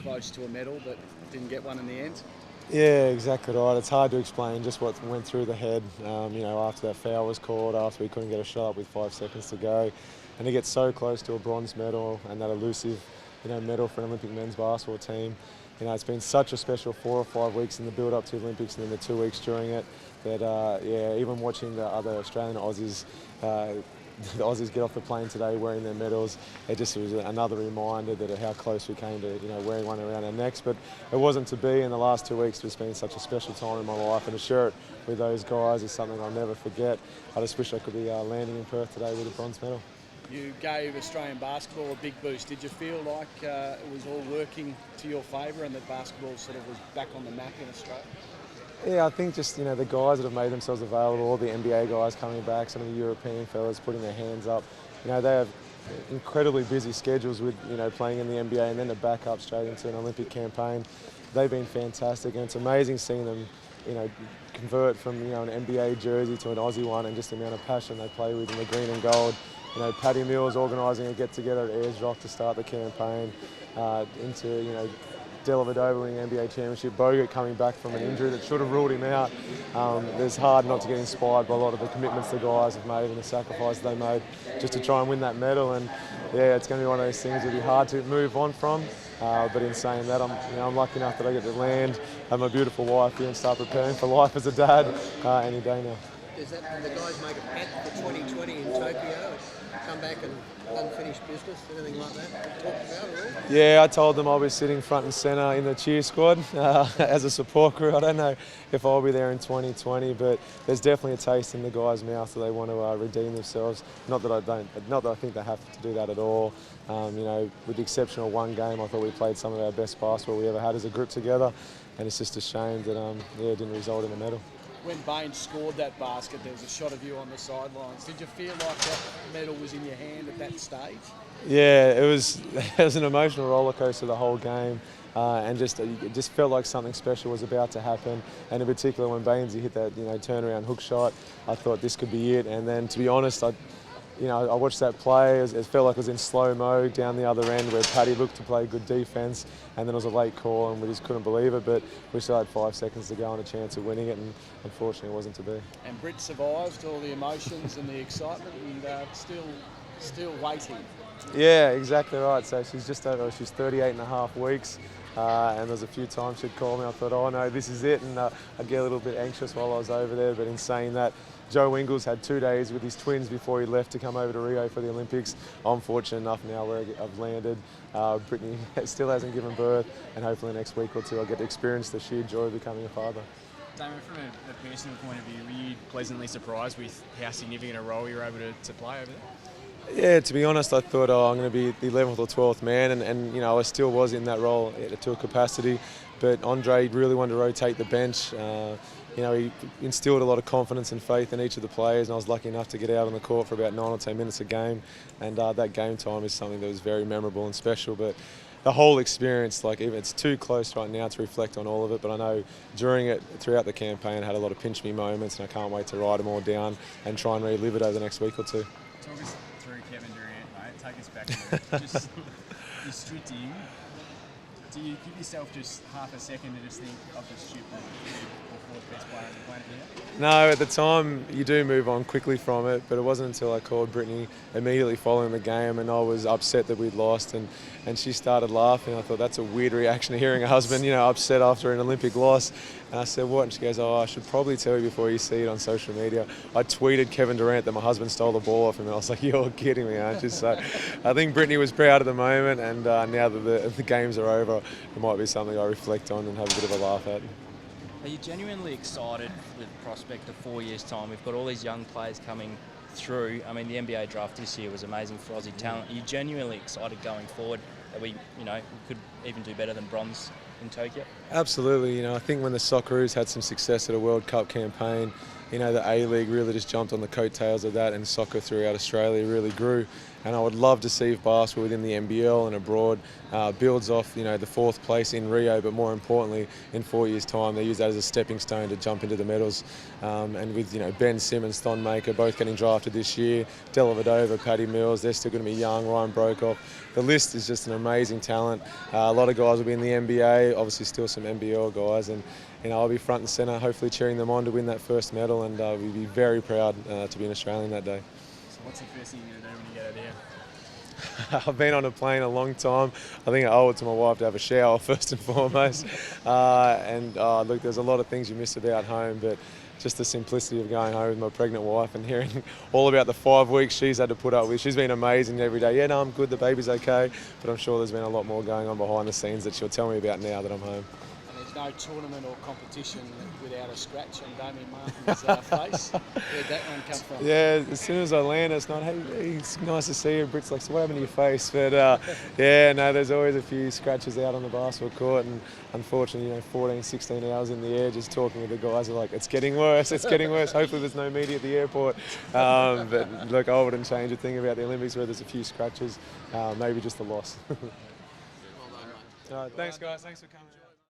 close to a medal but didn't get one in the end? Yeah, exactly right. It's hard to explain just what went through the head, after that foul was called, after we couldn't get a shot up with 5 seconds to go. And to get so close to a bronze medal and that elusive, medal for an Olympic men's basketball team. It's been such a special 4 or 5 weeks in the build-up to the Olympics and then the 2 weeks during it that, even watching the other Australian Aussies, the Aussies get off the plane today wearing their medals, it just was another reminder that how close we came to wearing one around our necks. But it wasn't to be. In the last 2 weeks, it's been such a special time in my life, and to share it with those guys is something I'll never forget. I just wish I could be landing in Perth today with a bronze medal. You gave Australian basketball a big boost. Did you feel like it was all working to your favour and that basketball sort of was back on the map in Australia? Yeah, I think just, the guys that have made themselves available, all the NBA guys coming back, some of the European fellas putting their hands up, they have incredibly busy schedules with, playing in the NBA and then to back up straight into an Olympic campaign. They've been fantastic, and it's amazing seeing them, convert from, an NBA jersey to an Aussie one, and just the amount of passion they play with in the green and gold. Paddy Mills organising a get-together at Ayers Rock to start the campaign, into, Dellavedova winning the NBA championship, Bogut coming back from an injury that should have ruled him out. It's hard not to get inspired by a lot of the commitments the guys have made and the sacrifices they made just to try and win that medal. And yeah, it's going to be one of those things that'll be hard to move on from. But in saying that, I'm lucky enough that I get to land, have my beautiful wife here, and start preparing for life as a dad any day now. Does that the guys make a pact for 2020 in Tokyo? Come back and unfinished business, anything like that? Talk about it all? Yeah, I told them I'll be sitting front and centre in the cheer squad as a support crew. I don't know if I'll be there in 2020, but there's definitely a taste in the guys' mouth that they want to redeem themselves. Not that I think they have to do that at all. With the exception of one game, I thought we played some of our best basketball we ever had as a group together, and it's just a shame that it didn't result in a medal. When Bain scored that basket, there was a shot of you on the sidelines. Did you feel like that medal was in your hand at that stage? Yeah, it was an emotional roller coaster the whole game, and it just felt like something special was about to happen. And in particular, when Bainesy hit that turnaround hook shot, I thought this could be it. And then, to be honest, I watched that play. It felt like it was in slow-mo down the other end where Paddy looked to play good defence, and then it was a late call and we just couldn't believe it, but we still had 5 seconds to go and a chance of winning it, and unfortunately it wasn't to be. And Britt survived all the emotions and the excitement, and still waiting. Yeah, exactly right. So she's 38 and a half weeks. And there's a few times she'd call me. I thought, oh no, this is it, and I'd get a little bit anxious while I was over there. But in saying that, Joe Ingles had 2 days with his twins before he left to come over to Rio for the Olympics. I'm fortunate enough now where I've landed. Brittany still hasn't given birth, and hopefully next week or two I'll get to experience the sheer joy of becoming a father. Damon, from a personal point of view, were you pleasantly surprised with how significant a role you were able to play over there? Yeah, to be honest, I thought, I'm going to be the 11th or 12th man, and I still was in that role to a capacity. But Andre really wanted to rotate the bench. He instilled a lot of confidence and faith in each of the players, and I was lucky enough to get out on the court for about 9 or 10 minutes a game. And that game time is something that was very memorable and special. But the whole experience, even it's too close right now to reflect on all of it, but I know during it, throughout the campaign, I had a lot of pinch me moments, and I can't wait to write them all down and try and relive it over the next week or two. Talk us through Kevin Durant, mate. Take us back. Just you stood to him. Do you give yourself just half a second to just think, I've just shipped the fourth best player on the planet here? No, at the time you do move on quickly from it, but it wasn't until I called Brittany immediately following the game, and I was upset that we'd lost, and she started laughing. I thought, that's a weird reaction to hearing a husband, upset after an Olympic loss. And I said, what? And she goes, I should probably tell you before you see it on social media. I tweeted Kevin Durant that my husband stole the ball off him, and I was like, you're kidding me, aren't you? So I think Brittany was proud at the moment, and now that the games are over, it might be something I reflect on and have a bit of a laugh at. Are you genuinely excited for the prospect of 4 years' time? We've got all these young players coming through. I mean, the NBA draft this year was amazing for Aussie talent. Are you genuinely excited going forward that we could even do better than bronze in Tokyo? Absolutely. I think when the Socceroos had some success at a World Cup campaign, the A-League really just jumped on the coattails of that, and soccer throughout Australia really grew. And I would love to see if basketball within the NBL and abroad builds off, the 4th place in Rio, but more importantly, in 4 years' time, they use that as a stepping stone to jump into the medals. And with, Ben Simmons, Thon Maker, both getting drafted this year, Dellavedova, Paddy Mills, they're still going to be young, Ryan Brokoff. the list is just an amazing talent. A lot of guys will be in the NBA, obviously still some NBL guys, and I'll be front and centre, hopefully cheering them on to win that first medal, and we'll be very proud to be an Australian that day. So what's the first thing you're going to do when you get out of here? I've been on a plane a long time. I think I owe it to my wife to have a shower first and foremost. Look, there's a lot of things you miss about home, but just the simplicity of going home with my pregnant wife and hearing all about the 5 weeks she's had to put up with. She's been amazing every day. Yeah, no, I'm good, the baby's okay, but I'm sure there's been a lot more going on behind the scenes that she'll tell me about now that I'm home. And there's no tournament or competition without a scratch on Damian Martin's face. Where'd that one come from? Yeah, as soon as I land, it's not, hey, it's nice to see you. Britt's like, so what happened to your face? But yeah, no, there's always a few scratches out on the basketball court, and unfortunately, 14, 16 hours in the air just talking with the guys are like, it's getting worse, it's getting worse. Hopefully there's no media at the airport. But look, I wouldn't change a thing about the Olympics where there's a few scratches, maybe just a loss. Well done, mate. Thanks guys, thanks for coming.